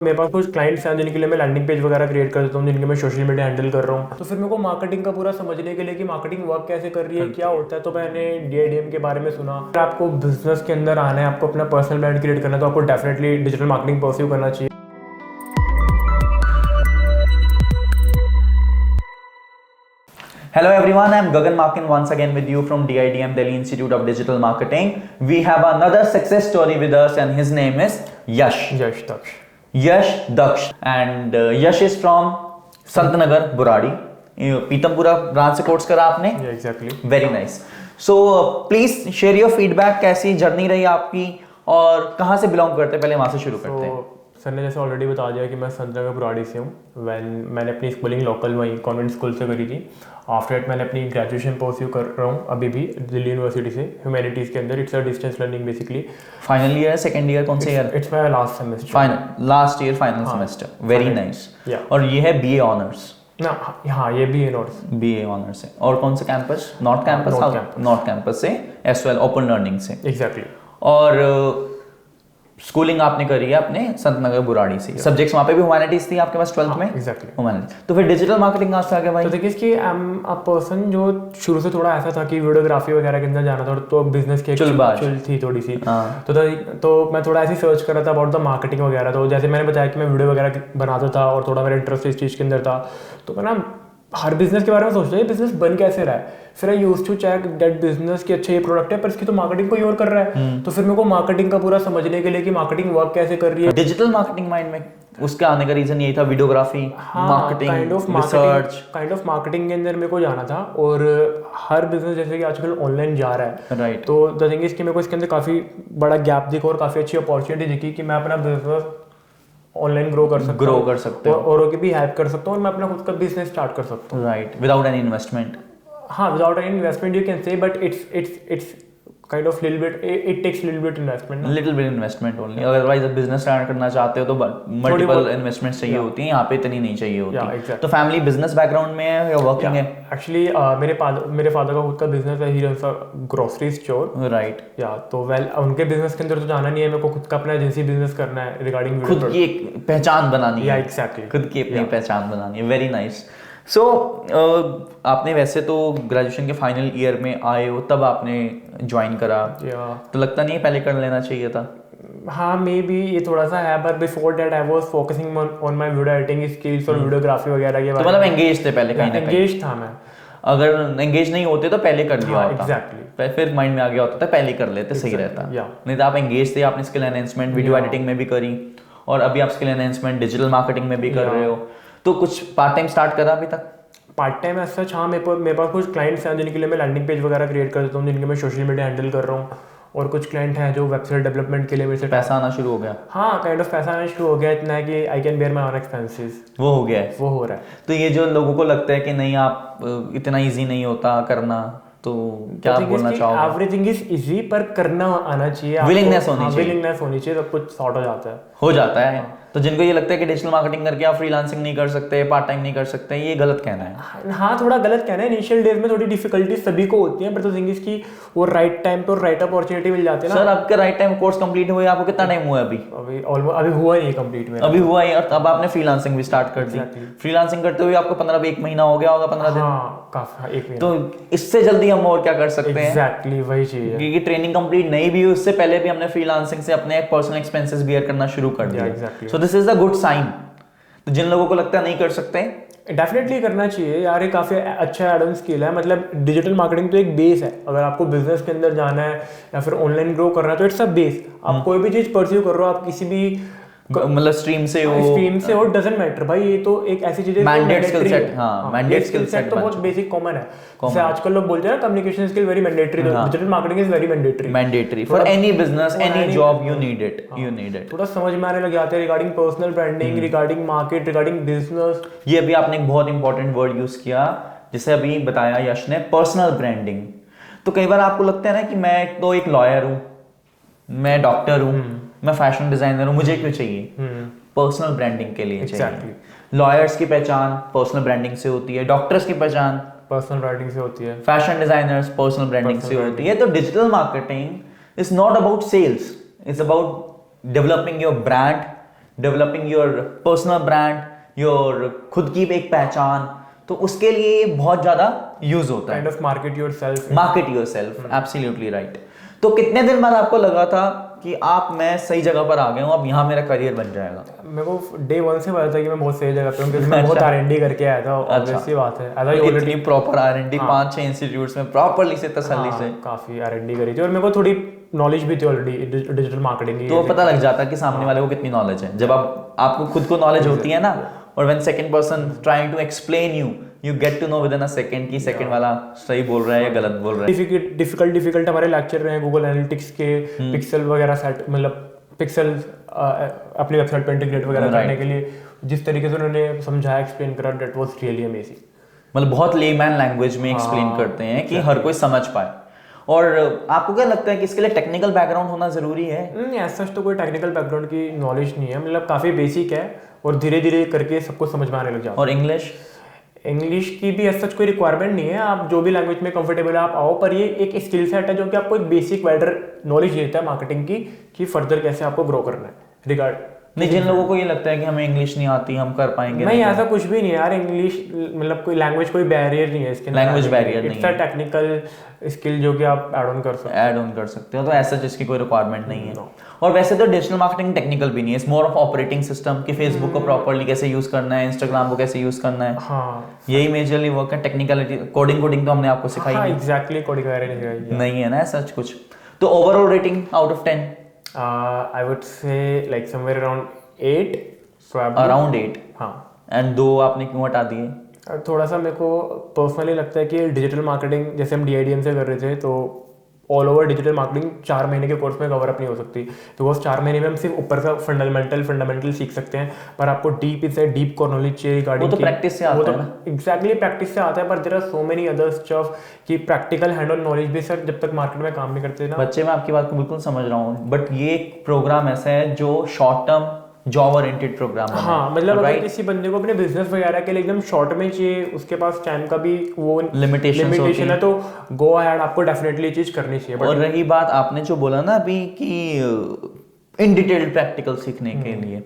मेरे पास कुछ क्लाइंट्स हैं जिनके लिए मैं लैंडिंग पेज वगैरह क्रिएट कर देता हूँ, जिनके मैं सोशल मीडिया हैंडल कर रहा हूँ। तो फिर मेरे को मार्केटिंग का पूरा समझने के लिए कि मार्केटिंग वर्क कैसे कर रही है, क्या होता है, तो मैंने DIDM के बारे में सुना। अगर आपको बिजनेस के अंदर आना है, आपको अपना पर्सनल ब्रांड क्रिएट करना है, तो आपको डेफिनेटली डिजिटल मार्केटिंग परस्यू करना चाहिए। Hello everyone, I am Gagan Markin once again with you from DIDM, Delhi Institute of Digital Marketing. We have another success story with us and his name is Yash. Yash Daksh. And Yash is from Santnagar, Buradi. Pitampura branch से course करा आपने? Yeah, exactly. Very nice. So please share your feedback, कैसी journey रही आपकी और कहाँ से belong करते हैं, पहले वहाँ से शुरू करते हैं। सर ने जैसे ऑलरेडी बता दिया कि मैं संतनगर बुराड़ी से हूँ। मैंने अपनी स्कूलिंग लोकल वहीं कॉन्वेंट स्कूल से करी थी। आफ्टर दैट मैंने अपनी ग्रेजुएशन परस्यू कर रहा हूँ अभी भी दिल्ली यूनिवर्सिटी से, ह्यूमैनिटीज़ के अंदर। It's a distance learning basically. Final year, second year, कौन से year? It's my last semester. Final, last year final semester. Very nice. और ये है BA ऑनर्स ना? हाँ, ये BA ऑनर्स। BA ऑनर्स है। और कौन सा campus? North campus. North campus से एज वेल, ओपन लर्निंग से। एग्जैक्टली। और स्कूलिंग आपने करी है अपने संतनगर बुराड़ी से। सब्जेक्ट्स वहाँ पे भी ह्यूमैनिटीज थी आपके पास 12th में? एग्जैक्टली। ह्यूमैनिटीज। तो फिर डिजिटल मार्केटिंग कहाँ से आ गया भाई? तो देखिए, इसकी आई एम अ पर्सन जो शुरू से थोड़ा ऐसा था कि वीडियोग्राफी वगैरह के अंदर जाना था, तो बिजनेस की चुल थी थोड़ी सी। तो मैं थोड़ा ऐसे सर्च कर रहा था अबाउट द मार्केटिंग वगैरह। तो जैसे मैंने बताया कि मैं वीडियो वगैरह बनाता था और थोड़ा मेरा इंटरेस्ट इस चीज़ के अंदर था, तो मैं ना हर बिजनेस के बारे में सोचता है बिजनेस बन कैसे रहा है। फिर I used to check that business की अच्छा ये प्रोडक्ट है, पर इसकी तो मार्केटिंग कोई और कर रहा है। तो फिर मेरे को मार्केटिंग का पूरा समझने के लिए कि मार्केटिंग वर्क कैसे कर रही है। डिजिटल मार्केटिंग माइंड में उसके आने का रीजन यही था, videography, marketing, research. Kind of marketing के अंदर मेरे को जाना था। और हर बिजनेस जैसे कि आजकल ऑनलाइन जा रहा है, राइट। तो द थिंग इज कि मेरे को इसके अंदर काफी बड़ा गैप दिखा और काफी अच्छी अपॉर्चुनिटी दिखी कि मैं अपना बिजनेस ऑनलाइन ग्रो कर सकता हूँ, औरों की भी हेल्प कर सकता हूँ, और मैं अपना खुद का बिजनेस स्टार्ट कर सकता हूँ। Right, without any investment. हाँ, without any investment you can say, but it's kind of little bit, it takes little bit investment, little bit investment only. Otherwise अब बिजनेस स्टार्ट करना चाहते हो तो मल्टीपल इन्वेस्टमेंट चाहिए होती है, यहाँ पे इतनी नहीं चाहिए होती। तो फैमिली बिजनेस बैकग्राउंड में है या वर्किंग है? एक्चुअली मेरे फादर का खुद का बिजनेस है, he runs a grocery store. Right. या तो उनके बिजनेस के अंदर तो जाना नहीं है, मेरे को खुद का अपना एजेंसी बिजनेस करना है रिगार्डिंग खुद की एक पहचान बनानी है। एग्जैक्टली, खुद की अपनी पहचान बनानी है। Very nice. सो आपने वैसे तो ग्रेजुएशन के फाइनल ईयर में आए हो, तब आपने ज्वाइन करा, तो लगता नहीं है पहले कर लेना चाहिए था? हाँ, मे बी ये थोड़ा सा है, but before that I was focusing on my video editing skills और वीडियोग्राफी वगैरह के बारे में। तो मतलब एंगेज थे पहले, कहीं ना कहीं एंगेज था मैं। अगर एंगेज नहीं होते तो पहले कर लिया होता। एग्जैक्टली। फिर माइंड में आ गया होता था पहले कर लेते, सही रहता। नहीं तो आप एंगेज थे, आपने स्किल एनहेंसमेंट वीडियो एडिटिंग में भी करी और अभी आप स्किल एनहेंसमेंट डिजिटल मार्केटिंग में भी कर रहे हो। तो कुछ पार्ट टाइम स्टार्ट करा अभी तक? पार्ट टाइम ऐसा, हाँ, मेरे पास कुछ क्लाइंट्स हैं जिनके लिए मैं लैंडिंग पेज वगैरह क्रिएट कर देता हूँ, जिनके मैं सोशल मीडिया हैंडल कर रहा हूँ। और कुछ क्लाइंट हैं जो वेबसाइट डेवलपमेंट के लिए मेरे से पैसा आना शुरू हो गया। हाँ, काइंड ऑफ पैसा आना शुरू हो गया, इतना है कि I can bear my own expenses. वो हो गया है, वो हो रहा है। तो ये जो लोगों को लगता है कि नहीं आप इतना इजी नहीं होता करना, तो क्या बोलना चाहोगे? एवरीथिंग इज इजी, पर करना आना चाहिए, विलिंगनेस होनी चाहिए। विलिंगनेस होनी चाहिए, सब कुछ सॉर्ट हो जाता है। तो जिनको ये लगता है कि डिजिटल मार्केटिंग करके आप फ्रीलांसिंग नहीं कर सकते, पार्ट टाइम नहीं कर सकते, ये गलत कहना है। हाँ, थोड़ा गलत कहना है। इनिशियल डेज में थोड़ी डिफिकल्टी सभी को होती है, बट द थिंग इज कि वो राइट टाइम पे और राइट अपॉर्चुनिटी मिल जाती है ना। सर, आपका राइट टाइम कोर्स कंप्लीट हुआ, आपको कितना टाइम हुआ है अभी हुआ नहीं कंप्लीट में, अभी हुआ है। और अब आपने फ्रीलांसिंग भी स्टार्ट कर दी। फ्रीलांसिंग करते हुए आपको 15 एक महीना हो गया होगा, 15 दिन। हाँ, काफी, एक महीना। तो इससे जल्दी हम और क्या कर सकते हैं? एग्जैक्टली वही चीज है, क्योंकि ट्रेनिंग कंप्लीट नहीं भी हुई, उससे पहले भी हमने फ्रीलांसिंग से अपने पर्सनल एक्सपेंसेस बियर करना शुरू कर दिया। So this is a good sign. तो जिन लोगों को लगता है नहीं कर सकते, डेफिनेटली करना चाहिए यार, ये काफ़ी अच्छा एड ऑन स्किल है। मतलब डिजिटल मार्केटिंग तो एक बेस है। अगर आपको बिजनेस के अंदर जाना है या फिर ऑनलाइन ग्रो करना है, तो इट्स अ बेस। आप कोई भी चीज़ परस्यू कर रहे हो, आप किसी भी मतलब स्ट्रीम से हो, डजंट मैटर भाई। ये तो एक ऐसी चीज है, मैंडेट स्किल सेट। हाँ, मैंडेट स्किल सेट तो बहुत बेसिक कॉमन है। जैसे आजकल लोग बोलते हैं ना, communication skill very mandatory, digital marketing is very mandatory for any business, any job, you need it. थोड़ा समझ में आने लग जाते हैं regarding personal branding, regarding market, regarding business. ये अभी आपने एक बहुत इंपॉर्टेंट वर्ड यूज किया, जैसे अभी बताया यश ने, पर्सनल ब्रांडिंग। तो कई बार आपको लगता है ना कि मैं तो एक लॉयर हूँ, मैं डॉक्टर हूँ, मैं फैशन डिजाइनर हूँ, मुझे क्यों चाहिए? पर्सनल ब्रांडिंग के लिए चाहिए। लॉयर्स की पहचान पर्सनल ब्रांडिंग से होती है, डॉक्टर्स की पहचान पर्सनल ब्रांडिंग से होती है, फैशन डिजाइनर्स पर्सनल ब्रांडिंग से होती है। तो digital marketing is not about sales, it's about developing your brand, developing your personal brand, your खुद की एक पहचान, तो उसके लिए बहुत ज्यादा यूज होता है। Kind of market yourself. Market yourself, absolutely right. तो कितने दिन बाद आपको लगा था कि मैं सही जगह पर आ गया हूँ, अब यहाँ मेरा करियर बन जाएगा? मेरे को डे 1 से पता था कि मैं बहुत सही जगह पे हूँ, क्योंकि मैं बहुत R&D करके आया था। ऑब्वियसली बात है, इतनी प्रॉपर R&D 5-6 इंस्टीट्यूट्स में प्रॉपर्ली से तसल्ली से काफी R&D करी थी, और मेरे को थोड़ी नॉलेज भी थी ऑलरेडी डिजिटल मार्केटिंग की। तो पता लग जाता है कि सामने वाले को कितनी नॉलेज है जब आपको खुद को नॉलेज होती है ना। और when second person trying to explain you get to know within a second कि सेकंड वाला सही बोल रहा है या गलत बोल रहा है। डिफिकल्ट हमारे लेक्चर रहे गूगल एनालिटिक्स के, पिक्सल वगैरह सेट, मतलब पिक्सल अपनी वेबसाइट पे इंटीग्रेट वगैरह करने के लिए जिस तरीके से उन्होंने समझाया, एक्सप्लेन करा, दैट वाज रियली अमेजिंग। मतलब बहुत लेमैन लैंग्वेज में एक्सप्लेन करते हैं कि हर कोई समझ पाए। और आपको क्या लगता है कि इसके लिए टेक्निकल बैकग्राउंड होना जरूरी है? नहीं, ऐसा तो कोई टेक्निकल बैकग्राउंड की नॉलेज नहीं है, मतलब काफी बेसिक है और धीरे धीरे करके सबको समझ में आने लग जाता है। और इंग्लिश की भी ऐसा कोई रिक्वायरमेंट नहीं है, आप जो भी लैंग्वेज में कंफर्टेबल है आप आओ, पर ये एक स्किल सेट है जो कि आपको एक बेसिक वाइडर नॉलेज देता है मार्केटिंग की, कि फर्दर कैसे आपको ग्रो करना है रिगार्ड। नहीं, जिन लोगों को ये लगता है कि हमें इंग्लिश नहीं आती, हम कर पाएंगे नहीं, ऐसा कुछ भी नहीं है यार। इंग्लिश मतलब कोई लैंग्वेज, कोई बैरियर नहीं है इसके, लैंग्वेज बैरियर नहीं है, इट्स अ टेक्निकल स्किल जो कि आप ऐड ऑन कर सकते हो। तो ऐसा जिसकी कोई रिक्वायरमेंट नहीं है। और वैसे तो डिजिटल मार्केटिंग टेक्निकल भी नहीं है, it's more of operating system कि फेसबुक को प्रॉपर्ली कैसे यूज करना है, इंस्टाग्राम को कैसे यूज करना है। हाँ, यही मेजरली वर्क है। टेक्निकलिटी, कोडिंग तो हमने आपको सिखाई नहीं। एग्जैक्टली, कोडिंग वगैरह नहीं है ना सच कुछ। तो overall rating out of 10? I would say like somewhere around 8। Around 8। हाँ। एंड 2 आपने क्यों हटा दिए? थोड़ा सा मेरे को पर्सनली लगता है कि डिजिटल मार्केटिंग जैसे हम DIDM से कर रहे थे, तो ऑल ओवर डिजिटल मार्केटिंग 4 महीने के कोर्स में कवर अप नहीं हो सकती। तो वो 4 महीने में हम सिर्फ ऊपर का फंडामेंटल सीख सकते हैं, पर आपको डीप कोर नॉलेज चाहिए रिगार्डिंग। वो तो प्रैक्टिस से आता है ना। एग्जैक्टली, प्रैक्टिस से आता है, पर there are so many other stuff कि प्रैक्टिकल हैंड ऑन नॉलेज भी सर जब तक मार्केट में काम नहीं करते ना। बच्चे, मैं आपकी बात को बिल्कुल समझ रहा हूँ, बट ये एक प्रोग्राम ऐसा है जो short term job oriented program है। हाँ, मतलब अगर किसी बंदे को अपने बिजनेस वगैरह के लिए एकदम शॉर्ट में चाहिए, उसके पास टाइम का भी वो लिमिटेशन है, तो गो अहेड, आपको डेफिनेटली चीज करनी चाहिए। और रही बात आपने जो बोला ना अभी कि इन डिटेल प्रैक्टिकल सीखने के लिए,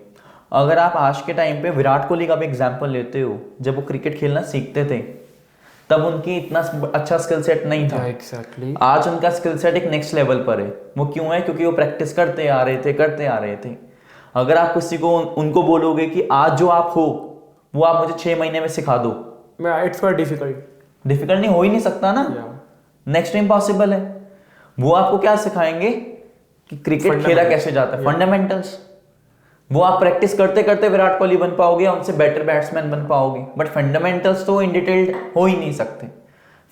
अगर आप आज के टाइम पे विराट कोहली का भी एग्जांपल लेते हो, जब वो क्रिकेट खेलना सीखते थे तब उनकी इतना अच्छा स्किल सेट नहीं था। एग्जैक्टली। आज उनका स्किल सेट एक नेक्स्ट लेवल पर है। वो क्यों है? क्योंकि वो प्रैक्टिस करते आ रहे थे। अगर आप किसी को उनको बोलोगे कि आज जो आप हो वो आप मुझे 6 महीने में सिखा दो, इट्स क्वाइट डिफिकल्ट नहीं, हो ही नहीं सकता ना। नेक्स्ट टाइम पॉसिबल है। वो आपको क्या सिखाएंगे कि क्रिकेट खेला कैसे जाता है, फंडामेंटल्स। वो आप प्रैक्टिस करते करते विराट कोहली बन पाओगे, उनसे बेटर बैट्समैन बन पाओगे, बट फंडामेंटल्स तो इन डिटेल्ड हो ही नहीं सकते।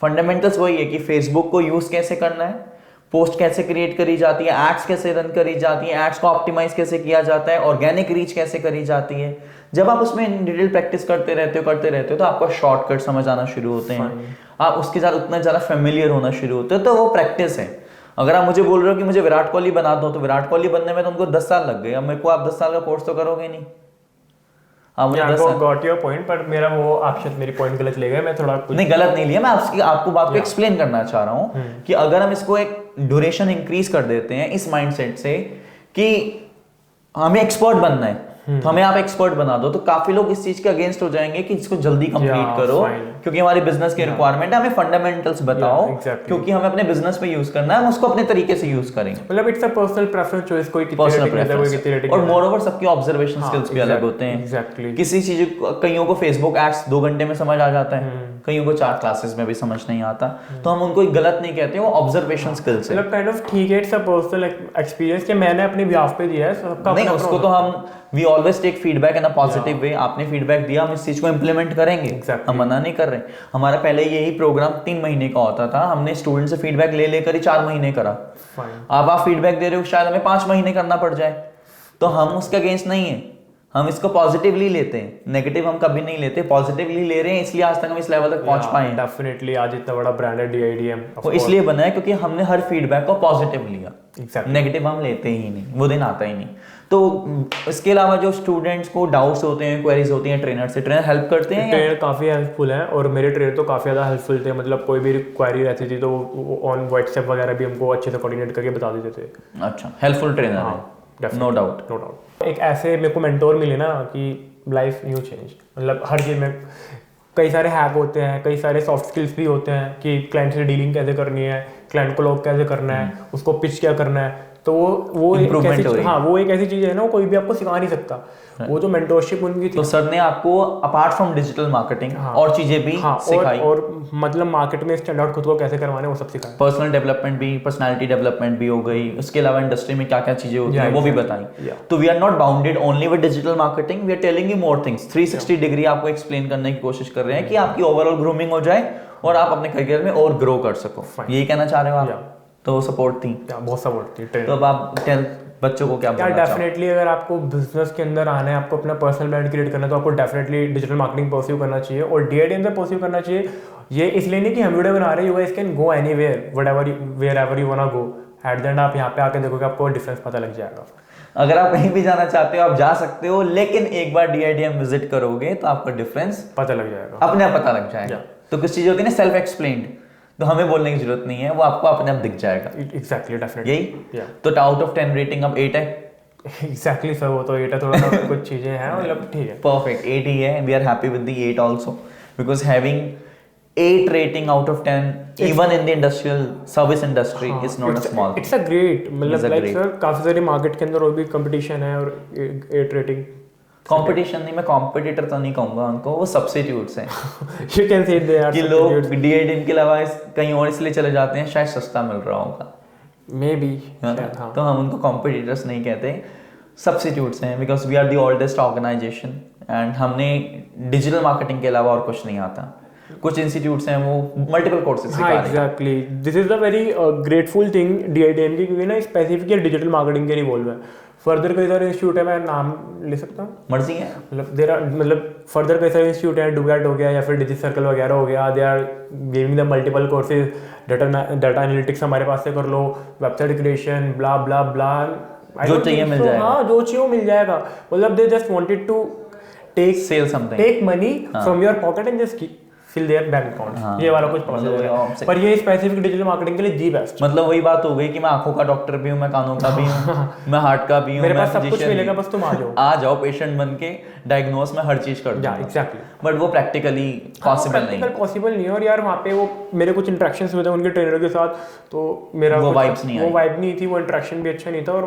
फंडामेंटल्स वही है कि फेसबुक को यूज कैसे करना है, पोस्ट कैसे क्रिएट करी जाती है, एड्स कैसे रन करी जाती है, एड्स को ऑप्टिमाइज कैसे किया जाता है, ऑर्गेनिक रीच कैसे करी जाती है। जब आप उसमें इन डिटेल प्रैक्टिस करते रहते हो तो आपको शॉर्टकट समझ आना शुरू होते हैं, आप उसके साथ उतना ज़्यादा फेमिलियर होना शुरू होते हो। तो वो प्रैक्टिस है। अगर आप मुझे बोल रहे हो कि मुझे विराट कोहली बना दो, तो विराट कोहली बनने में तो उनको 10 साल लग गए। अब मेरे को आप 10 साल का कोर्स तो करोगे नहीं। गॉट योर पॉइंट, पर मेरा वो आप शायद मेरी पॉइंट गलत ले गए। मैं थोड़ा नहीं, गलत नहीं लिया, मैं आपको बात को एक्सप्लेन करना चाह रहा हूँ कि अगर हम इसको एक ड्यूरेशन इंक्रीज कर देते हैं इस माइंडसेट से कि हमें एक्सपर्ट बनना है, तो हमें आप एक्सपर्ट बना दो, तो काफी लोग इस चीज के अगेंस्ट हो जाएंगे कि इसको जल्दी कंप्लीट करो क्योंकि हमारी बिजनेस की रिक्वायरमेंट है, हमें फंडामेंटल्स बताओ क्योंकि हमें अपने बिजनेस पे यूज करना है, हम उसको अपने तरीके से यूज करेंगे। मतलब it's a personal preference choice, कोई कितनी रेटिंग देता है, कोई कितनी रेटिंग। और मोर ओवर सबकी ऑब्जर्वेशन स्किल्स भी अलग होते हैं। एग्जैक्टली। किसी चीज, कईयों को फेसबुक एड्स 2 घंटे में समझ आ जाता है, कईयों को 4 क्लासेस में भी समझ नहीं आता, तो हम उनको गलत नहीं कहते, वो ऑब्जर्वेशन स्किल्स है। मतलब काइंड ऑफ ठीक है, इट्स अ पर्सनल एक्सपीरियंस कि मैंने अपने बिहाफ पे दिया है, सबका नहीं, उसको तो हम we always take feedback in a positive way. आपने फीडबैक दिया, हम इस चीज को इंप्लीमेंट करेंगे। हम मना नहीं कर रहे। हमारा पहले यही प्रोग्राम 3 महीने का होता था, हमने स्टूडेंट से फीडबैक ले लेकर ही 4 महीने करा। अब आप फीडबैक दे रहे हो, शायद हमें 5 महीने करना पड़ जाए, तो हम उसके अगेंस्ट नहीं है। हम इसको पॉजिटिवली लेते हैं, नेगेटिव हम कभी नहीं लेते, पॉजिटिवली ले रहे हैं, इसलिए आज तक हम इस लेवल तक पहुंच पाए हैं। डेफिनेटली आज इतना बड़ा ब्रांड है DIDM, वो इसलिए बना है क्योंकि हमने हर फीडबैक को पॉजिटिव लिया। नेगेटिव हम लेते ही नहीं, वो दिन आता ही नहीं। तो इसके अलावा जो स्टूडेंट्स को डाउट्स होते हैं, क्वेरीज होती हैं, ट्रेनर हेल्प करते हैं। ट्रेनर काफ़ी हेल्पफुल है, और मेरे ट्रेनर तो काफ़ी ज़्यादा हेल्पफुल थे। मतलब कोई भी क्वेरी रहती थी तो ऑन व्हाट्सएप वगैरह भी हमको अच्छे से कोऑर्डिनेट करके बता देते थे। अच्छा, हेल्पफुल ट्रेनर है। No doubt. एक ऐसे मेरे को मेंटोर मिले ना कि लाइफ न्यू चेंज, मतलब हर चीज़ में कई सारे हैक होते हैं, कई सारे सॉफ्ट स्किल्स भी होते हैं कि क्लाइंट से डीलिंग कैसे करनी है, क्लाइंट को लॉक कैसे करना है, उसको पिच क्या करना है। तो वो एक ऐसी, हाँ वो एक ऐसी चीज़ है ना, कोई भी आपको सिखा नहीं सकता। वो जो मेंटोरशिप उनकी थी, तो सर ने आपको अपार्ट फ्रॉम डिजिटल मार्केटिंग और चीजें भी सिखाई, और मतलब मार्केट में स्टैंड आउट खुद को कैसे करवाने वो सब सिखाया। पर्सनल डेवलपमेंट भी, पर्सनालिटी डेवलपमेंट भी हो गई, उसके अलावा इंडस्ट्री में क्या क्या चीजें होती हैं वो भी बताई। तो we are not bounded only with digital marketing, we are telling you more things. 360 degree आपको एक्सप्लेन करने की कोशिश कर रहे हैं कि आपकी ओवरऑल ग्रूमिंग हो जाए और आप अपने करियर में और ग्रो कर सको। यही कहना चाह रहे हो आप? तो सपोर्ट थी, बहुत सपोर्ट थी। तो अब आप बच्चों को क्या बोलना चाहोगे? डेफिनेटली अगर आपको बिजनेस के अंदर आना है, आपको अपना पर्सनल ब्रांड क्रिएट करना है, तो आपको डेफिनेटली डिजिटल मार्केटिंग परस्यू करना चाहिए और DIDM से परस्यू करना चाहिए। ये इसलिए नहीं कि हम वीडियो बना रहे हैं, you guys can go anywhere, wherever you वांना go. At the end आप यहाँ पे आके देखोगे, आपको डिफरेंस पता लग जाएगा। अगर आप कहीं भी जाना चाहते हो आप जा सकते हो, लेकिन एक बार DIDM विजिट करोगे तो आपको डिफरेंस पता लग जाएगा, अपने आप पता लग जाएगा। तो कुछ चीजें होती है ना सेल्फ एक्सप्लेन्ड, तो हमें बोलने की जरूरत नहीं है, वो आपको अपने आप दिख जाएगा। Exactly, definitely. यही तो आउट ऑफ 10 रेटिंग अब 8 है। एग्जैक्टली सर, वो तो 8 है, थोड़ा सा कुछ चीजें हैं, मतलब ठीक है, परफेक्ट 8 ही है। We are happy with the 8 also, because having 8 rating out of 10 even in the industrial service industry is not a small thing. It's a great, मतलब लाइक सर काफी सारी मार्केट के अंदर और भी कंपटीशन है और 8 रेटिंग। कंपटीशन नहीं, मैं कॉम्पिटिटर तो नहीं कहूंगा उनको, वो सब्स्टिट्यूट्स हैं। You can say they are कि लोग DIDM के अलावा कहीं और इसलिए चले जाते हैं, शायद सस्ता मिल रहा होगा, मे बी। तो हम उनको कॉम्पिटिटर्स नहीं कहते, सब्स्टिट्यूट्स हैं, because we are the oldest organisation and हमने डिजिटल मार्केटिंग के अलावा और कुछ नहीं आता। कुछ इंस्टीट्यूट्स हैं वो मल्टीपल कोर्सेज सिखा रहे हैं। Exactly, this is the very grateful thing DIDM की, क्योंकि ना स्पेसिफिकली डिजिटल मार्केटिंग के लिए बोल रहा है। फर्दर कई सारे इंस्टीट्यूट है, मैं नाम ले सकता हूँ? मर्जी है, मतलब फर्दर कई सारे इंस्टीट्यूट हैं, डुगैट हो गया या फिर डिजिट सर्कल वगैरह हो गया, they are giving the multiple courses. Data analytics हमारे पास से कर लो, वेबसाइट क्रिएशन, ब्ला ब्ला ब्ला, जो चाहिए मिल जाएगा। हाँ, जो चाहिए मिल जाएगा। मतलब they just wanted to take money from your pocket and just fill their bank account. ये वाला कुछ प्रोसेस है, पर ये स्पेसिफिक डिजिटल मार्केटिंग के लिए दी बेस्ट। मतलब वही बात हो गई कि मैं आंखों का डॉक्टर भी हूँ, मैं कानों का भी हूँ, मैं हार्ट का भी हूँ, मेरे पास सब कुछ मिलेगा, बस तुम आ जाओ पेशेंट बन के डायग्नोस में हर चीज कर दूंगा। एग्जैक्टली, बट वो प्रैक्टिकली पॉसिबल नहीं है। और यार वहाँ पे वो मेरे कुछ इंटरेक्शंस हुए थे उनके ट्रेनर के साथ, तो मेरा वो वाइब नहीं थी, वो इंटरेक्शन भी अच्छा नहीं था, और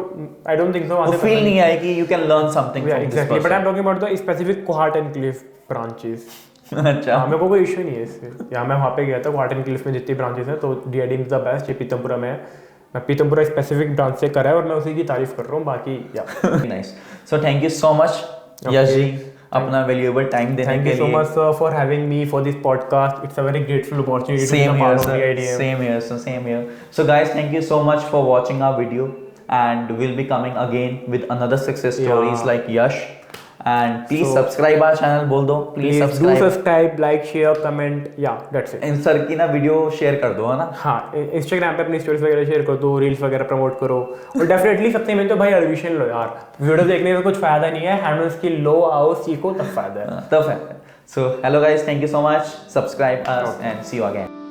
आई डोंट थिंक सो वो फील नहीं आया कि you can learn something from this person. But I am talking about the specific cohort and Cliff branches. अच्छा, मेरे को कोई इशू नहीं है इससे। यहाँ मैं वहाँ पे गया था, कोहार्ट एंड क्लिफ में जितनी ब्रांचेस हैं, तो DIDM इज द बेस्ट। ये पीतमपुरा में है, मैं पीतमपुरा स्पेसिफिक ब्रांच से करा है और मैं उसी की तारीफ कर रहा हूँ, बाकी या nice. So thank you so much Yash ji, अपना वैल्यूएबल टाइम देने के लिए। Thank you so much for having me for this podcast. It's a very grateful opportunity. Same here. So guys, thank you so much for watching our video, and we'll be coming again with another success stories like Yash. And please subscribe our channel, बोल दो, please subscribe, like, share, comment, yeah, that's it. In sir की ना video share कर दो, है ना? हाँ, Instagram पे अपनी स्टोरीज वगैरह शेयर कर दो, रील्स वगैरह प्रमोट करो, और डेफिनेटली सबसे मेन तो भाई एडमिशन लो यार। वीडियो देखने से कुछ फायदा नहीं है, हैंड स्किल लो, आओ सीखो, तब फायदा है। So hello guys, thank you so much, subscribe us and see you again.